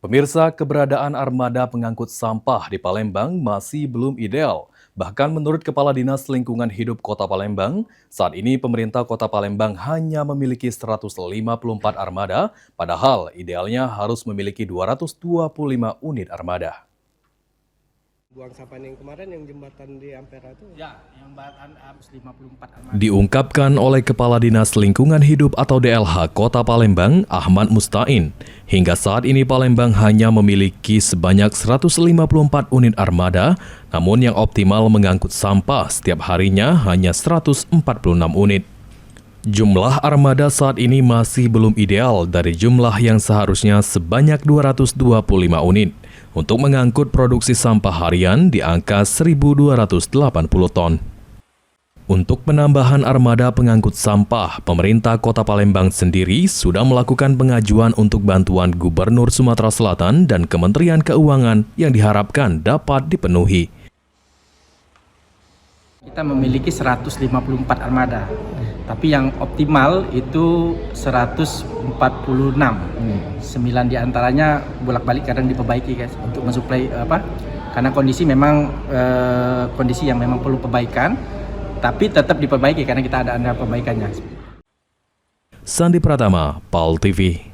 Pemirsa, keberadaan armada pengangkut sampah di Palembang masih belum ideal. Bahkan menurut Kepala Dinas Lingkungan Hidup Kota Palembang, saat ini pemerintah Kota Palembang hanya memiliki 154 armada, padahal idealnya harus memiliki 225 unit armada. Buang sampah yang kemarin yang jembatan di Ampera itu? Ya, yang jembatan 54 armada. Diungkapkan oleh Kepala Dinas Lingkungan Hidup atau DLH Kota Palembang, Ahmad Mustain. Hingga saat ini Palembang hanya memiliki sebanyak 154 unit armada, namun yang optimal mengangkut sampah setiap harinya hanya 146 unit. Jumlah armada saat ini masih belum ideal dari jumlah yang seharusnya sebanyak 225 unit untuk mengangkut produksi sampah harian di angka 1.280 ton. Untuk penambahan armada pengangkut sampah, pemerintah Kota Palembang sendiri sudah melakukan pengajuan untuk bantuan Gubernur Sumatera Selatan dan Kementerian Keuangan yang diharapkan dapat dipenuhi. Kita memiliki 154 armada, tapi yang optimal itu 146. 9 diantaranya bolak-balik kadang diperbaiki guys untuk mensuplai karena kondisi memang kondisi yang memang perlu perbaikan, tapi tetap diperbaiki karena kita ada perbaikannya. Sandi Pratama, PAL TV.